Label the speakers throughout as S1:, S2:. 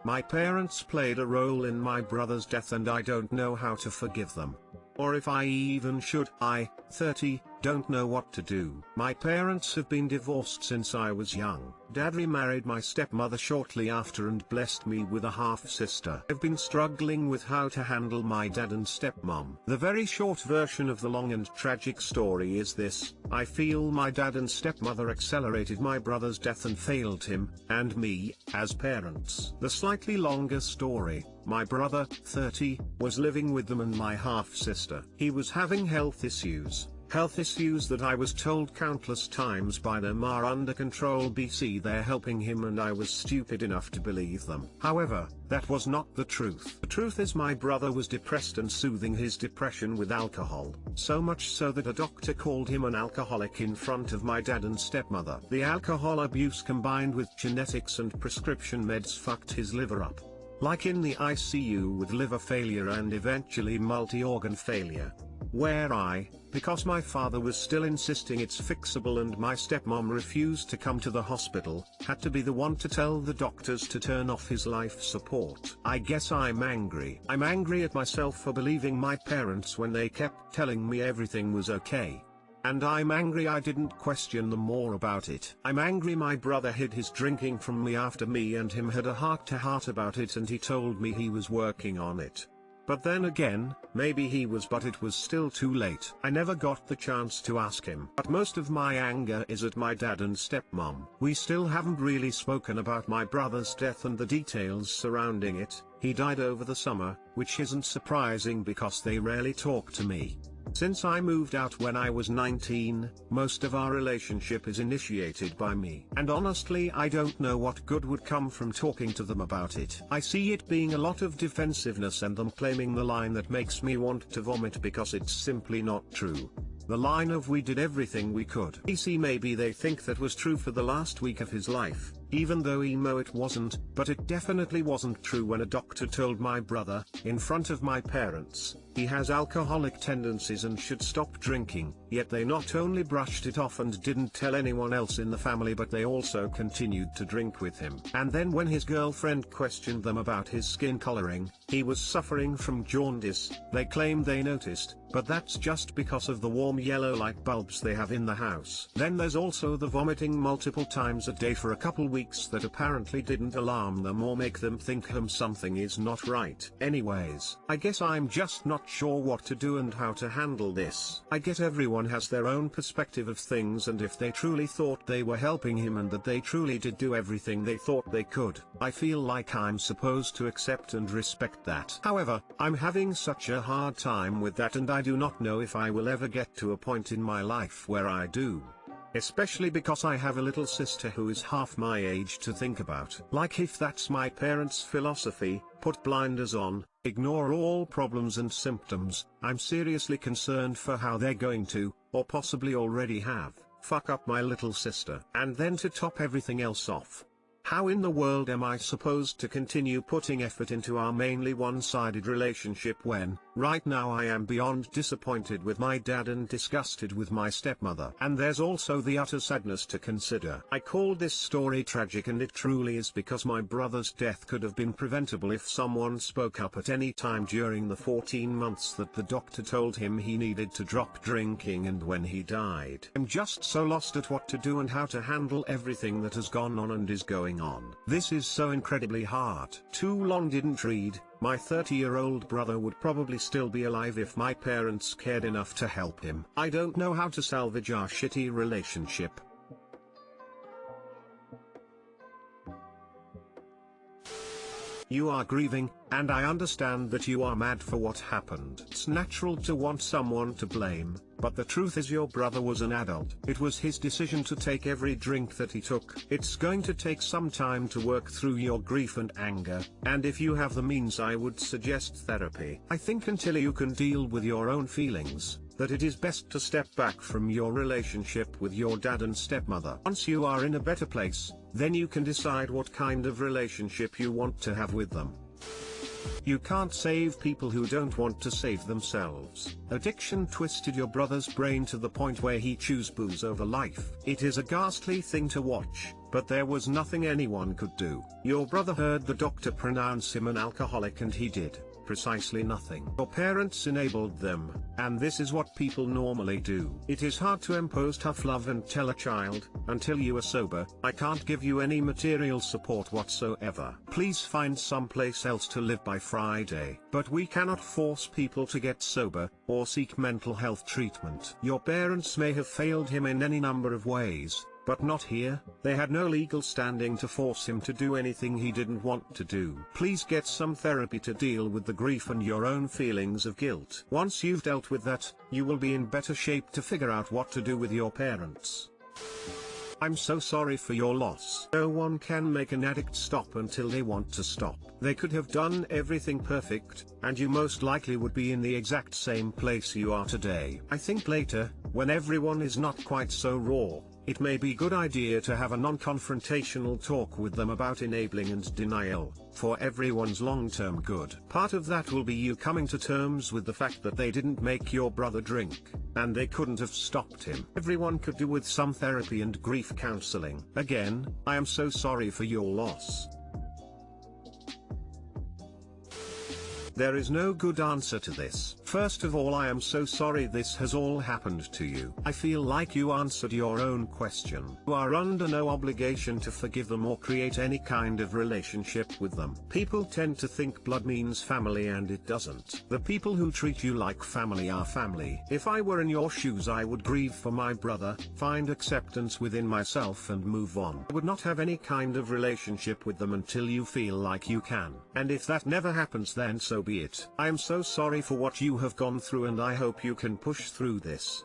S1: My parents played a role in my brother's death and I don't know how to forgive them. Or if I even should. I, 30, don't know what to do. My parents have been divorced since I was young. Dad remarried my stepmother shortly after and blessed me with a half-sister. I've been struggling with how to handle my dad and stepmom. The very short version of the long and tragic story is this: I feel my dad and stepmother accelerated my brother's death and failed him, and me, as parents. The slightly longer story: my brother, 30, was living with them and my half-sister. He was having health issues that I was told countless times by them are under control. BC, they're helping him, and I was stupid enough to believe them. However, that was not the truth. The truth is my brother was depressed and soothing his depression with alcohol, so much so that a doctor called him an alcoholic in front of my dad and stepmother. The alcohol abuse combined with genetics and prescription meds fucked his liver up. Like in the ICU with liver failure and eventually multi-organ failure. Where I, because my father was still insisting it's fixable and my stepmom refused to come to the hospital, had to be the one to tell the doctors to turn off his life support. I guess I'm angry. I'm angry at myself for believing my parents when they kept telling me everything was okay. And I'm angry I didn't question them more about it. I'm angry my brother hid his drinking from me after me and him had a heart-to-heart about it and he told me he was working on it. But then again, maybe he was, but it was still too late. I never got the chance to ask him. But most of my anger is at my dad and stepmom. We still haven't really spoken about my brother's death and the details surrounding it. He died over the summer, which isn't surprising because they rarely talk to me. Since I moved out when I was 19, most of our relationship is initiated by me. And honestly, I don't know what good would come from talking to them about it. I see it being a lot of defensiveness and them claiming the line that makes me want to vomit because it's simply not true. The line of "we did everything we could." See, maybe they think that was true for the last week of his life, even though it wasn't, but it definitely wasn't true when a doctor told my brother, in front of my parents, he has alcoholic tendencies and should stop drinking, yet they not only brushed it off and didn't tell anyone else in the family but they also continued to drink with him. And then when his girlfriend questioned them about his skin coloring, he was suffering from jaundice, they claim they noticed, but that's just because of the warm yellow light bulbs they have in the house. Then there's also the vomiting multiple times a day for a couple weeks that apparently didn't alarm them or make them think something is not right. Anyways, I guess I'm just not sure what to do and how to handle this. I get everyone has their own perspective of things, and if they truly thought they were helping him and that they truly did do everything they thought they could, I feel like I'm supposed to accept and respect that. However, I'm having such a hard time with that and I do not know if I will ever get to a point in my life where I do. Especially because I have a little sister who is half my age to think about. Like, if that's my parents' philosophy, put blinders on, ignore all problems and symptoms, I'm seriously concerned for how they're going to, or possibly already have, fuck up my little sister. And then to top everything else off, how in the world am I supposed to continue putting effort into our mainly one-sided relationship when, right now, I am beyond disappointed with my dad and disgusted with my stepmother? And there's also the utter sadness to consider. I call this story tragic, and it truly is, because my brother's death could have been preventable if someone spoke up at any time during the 14 months that the doctor told him he needed to drop drinking and when he died. I'm just so lost at what to do and how to handle everything that has gone on and is going on. This is so incredibly hard. Too long didn't read. My 30-year-old brother would probably still be alive if my parents cared enough to help him. I don't know how to salvage our shitty relationship. You are grieving, and I understand that you are mad for what happened. It's natural to want someone to blame, but the truth is your brother was an adult. It was his decision to take every drink that he took. It's going to take some time to work through your grief and anger, and if you have the means, I would suggest therapy. I think until you can deal with your own feelings, that it is best to step back from your relationship with your dad and stepmother. Once you are in a better place, then you can decide what kind of relationship you want to have with them. You can't save people who don't want to save themselves. Addiction twisted your brother's brain to the point where he chose booze over life. It is a ghastly thing to watch, but there was nothing anyone could do. Your brother heard the doctor pronounce him an alcoholic and he did precisely nothing. Your parents enabled them, and this is what people normally do. It is hard to impose tough love and tell a child, until you are sober, I can't give you any material support whatsoever. Please find someplace else to live by Friday. But we cannot force people to get sober, or seek mental health treatment. Your parents may have failed him in any number of ways, but not here. They had no legal standing to force him to do anything he didn't want to do. Please get some therapy to deal with the grief and your own feelings of guilt. Once you've dealt with that, you will be in better shape to figure out what to do with your parents. I'm so sorry for your loss. No one can make an addict stop until they want to stop. They could have done everything perfect, and you most likely would be in the exact same place you are today. I think later, when everyone is not quite so raw, it may be a good idea to have a non-confrontational talk with them about enabling and denial, for everyone's long-term good. Part of that will be you coming to terms with the fact that they didn't make your brother drink, and they couldn't have stopped him. Everyone could do with some therapy and grief counseling. Again, I am so sorry for your loss. There is no good answer to this. First of all, I am so sorry this has all happened to you. I feel like you answered your own question. You are under no obligation to forgive them or create any kind of relationship with them. People tend to think blood means family, and it doesn't. The people who treat you like family are family. If I were in your shoes, I would grieve for my brother, find acceptance within myself and move on. I would not have any kind of relationship with them until you feel like you can. And if that never happens, then so be it. I am so sorry for what you have gone through, and I hope you can push through this.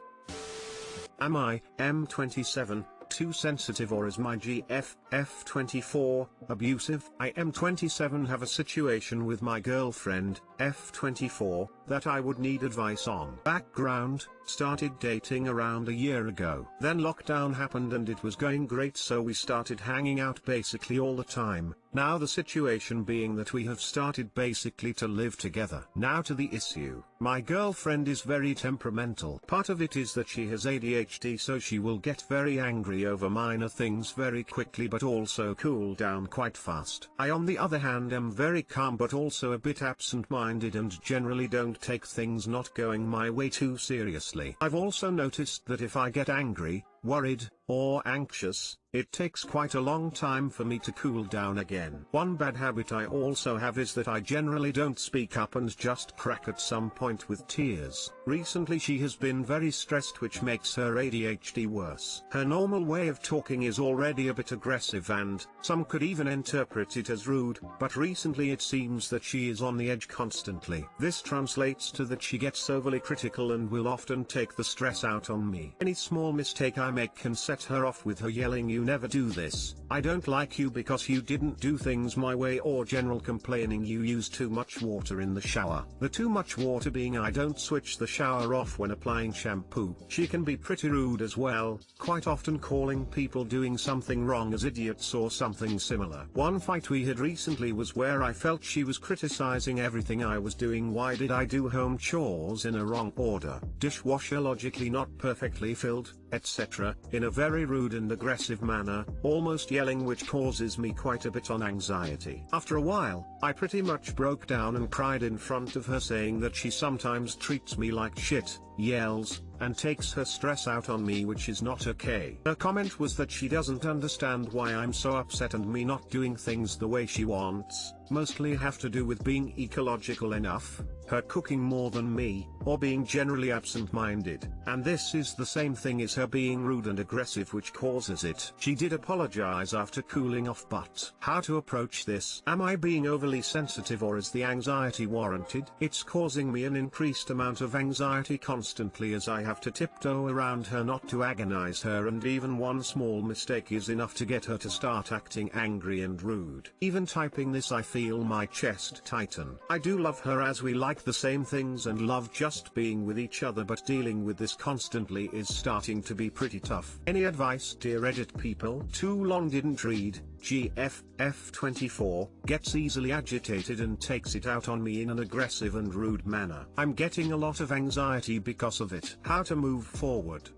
S1: Am I, M27, too sensitive, or is my F24, abusive? I M27 have a situation with my girlfriend, F24, that I would need advice on. Background: started dating around a year ago. Then lockdown happened and it was going great, so we started hanging out basically all the time. Now the situation being that we have started basically to live together. Now to the issue. My girlfriend is very temperamental. Part of it is that she has ADHD, so she will get very angry over minor things very quickly, but also cool down quite fast. I, on the other hand, am very calm but also a bit absent-minded and generally don't take things not going my way too seriously. I've also noticed that if I get angry, worried, or anxious, it takes quite a long time for me to cool down again. One bad habit I also have is that I generally don't speak up and just crack at some point with tears. Recently she has been very stressed, which makes her ADHD worse. Her normal way of talking is already a bit aggressive, and some could even interpret it as rude, but recently it seems that she is on the edge constantly. This translates to that she gets overly critical and will often take the stress out on me. Any small mistake I make can set her off with her yelling, "You never do this, I don't like you because you didn't do things my way," or general complaining, "You use too much water in the shower." The too much water being I don't switch the shower off when applying shampoo. She can be pretty rude as well, quite often calling people doing something wrong as idiots or something similar. One fight we had recently was where I felt she was criticizing everything I was doing. Why did I do home chores in a wrong order, dishwasher logically not perfectly filled, etc., in a very rude and aggressive manner, almost yelling, which causes me quite a bit on anxiety. After a while, I pretty much broke down and cried in front of her, saying that she sometimes treats me like shit, yells, and takes her stress out on me, which is not okay. Her comment was that she doesn't understand why I'm so upset, and me not doing things the way she wants mostly have to do with being ecological enough, her cooking more than me, or being generally absent-minded. And this is the same thing as her being rude and aggressive, which causes it. She did apologize after cooling off, but how to approach this? Am I being overly sensitive, or is the anxiety warranted? It's causing me an increased amount of anxiety constantly, as I have to tiptoe around her not to agonize her, and even one small mistake is enough to get her to start acting angry and rude. Even typing this, I feel my chest tighten. I do love her, as we like the same things and love just being with each other, but dealing with this constantly is starting to be pretty tough. Any advice, dear Reddit people? Too long didn't read, GFF24, gets easily agitated and takes it out on me in an aggressive and rude manner. I'm getting a lot of anxiety because of it. How to move forward?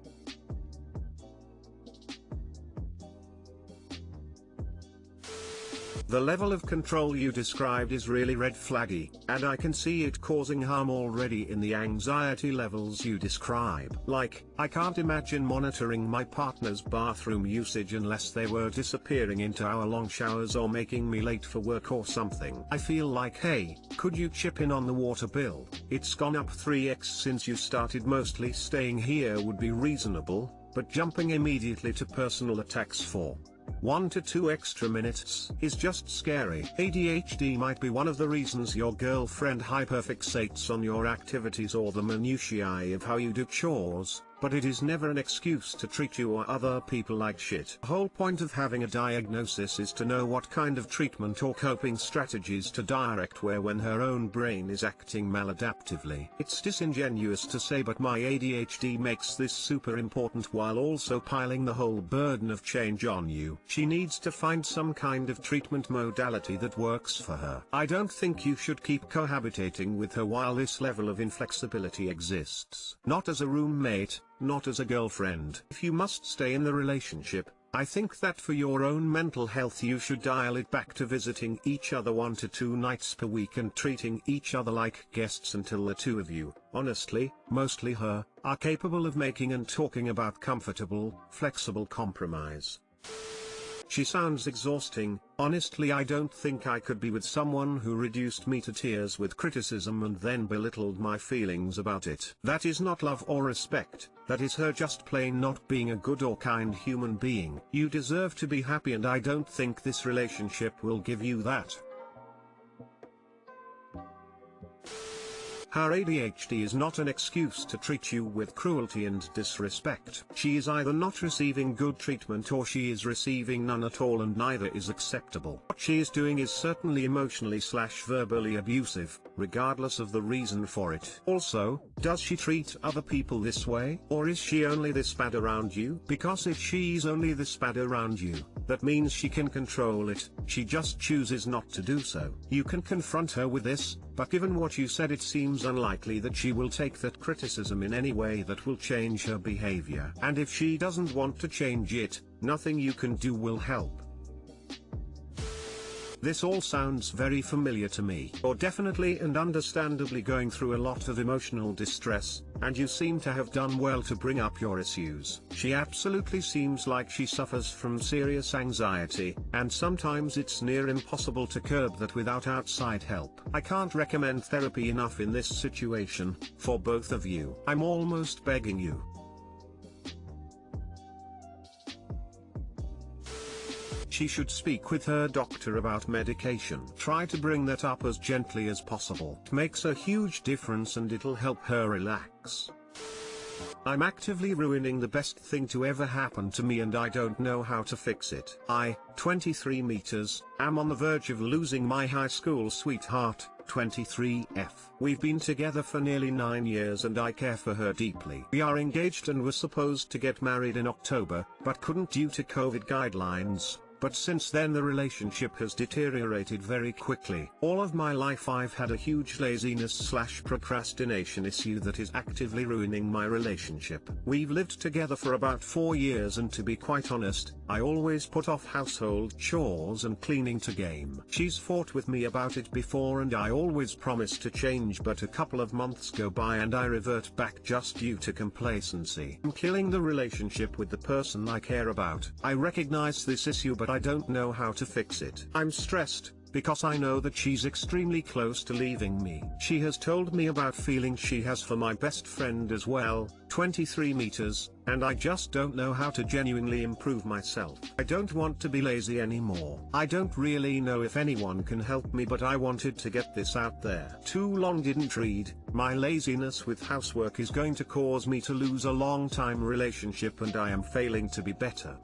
S1: The level of control you described is really red flaggy, and I can see it causing harm already in the anxiety levels you describe. Like, I can't imagine monitoring my partner's bathroom usage unless they were disappearing into hour-long showers or making me late for work or something. I feel like, hey, could you chip in on the water bill? It's gone up 3x since you started. Mostly staying here would be reasonable, but jumping immediately to personal attacks for 1 to 2 extra minutes is just scary. ADHD might be one of the reasons your girlfriend hyperfixates on your activities or the minutiae of how you do chores, but it is never an excuse to treat you or other people like shit. The whole point of having a diagnosis is to know what kind of treatment or coping strategies to direct where when her own brain is acting maladaptively. It's disingenuous to say, but my ADHD makes this super important while also piling the whole burden of change on you. She needs to find some kind of treatment modality that works for her. I don't think you should keep cohabitating with her while this level of inflexibility exists. Not as a roommate, not as a girlfriend. If you must stay in the relationship, I think that for your own mental health you should dial it back to visiting each other 1 to 2 nights per week and treating each other like guests until the two of you, honestly, mostly her, are capable of making and talking about comfortable, flexible compromise. She sounds exhausting. Honestly, I don't think I could be with someone who reduced me to tears with criticism and then belittled my feelings about it. That is not love or respect, that is her just plain not being a good or kind human being. You deserve to be happy, and I don't think this relationship will give you that. Her ADHD is not an excuse to treat you with cruelty and disrespect. She is either not receiving good treatment or she is receiving none at all, and neither is acceptable. What she is doing is certainly emotionally/verbally abusive, regardless of the reason for it. Also, does she treat other people this way? Or is she only this bad around you? Because if she's only this bad around you, that means she can control it. She just chooses not to do so. You can confront her with this, but given what you said, it seems unlikely that she will take that criticism in any way that will change her behavior. And if she doesn't want to change it, nothing you can do will help. This all sounds very familiar to me. You're definitely and understandably going through a lot of emotional distress, and you seem to have done well to bring up your issues. She absolutely seems like she suffers from serious anxiety, and sometimes it's near impossible to curb that without outside help. I can't recommend therapy enough in this situation, for both of you. I'm almost begging you. She should speak with her doctor about medication. Try to bring that up as gently as possible. It makes a huge difference and it'll help her relax. I'm actively ruining the best thing to ever happen to me and I don't know how to fix it. I, 23 meters, am on the verge of losing my high school sweetheart, 23F. We've been together for nearly 9 years and I care for her deeply. We are engaged and were supposed to get married in October, but couldn't due to COVID guidelines. But since then the relationship has deteriorated very quickly. All of my life I've had a huge laziness/procrastination issue that is actively ruining my relationship. We've lived together for about 4 years and to be quite honest, I always put off household chores and cleaning to game. She's fought with me about it before and I always promise to change, but a couple of months go by and I revert back just due to complacency. I'm killing the relationship with the person I care about. I recognize this issue but I don't know how to fix it. I'm stressed, because I know that she's extremely close to leaving me. She has told me about feelings she has for my best friend as well, 23 meters, and I just don't know how to genuinely improve myself. I don't want to be lazy anymore. I don't really know if anyone can help me, but I wanted to get this out there. Too long didn't read. My laziness with housework is going to cause me to lose a long-time relationship and I am failing to be better.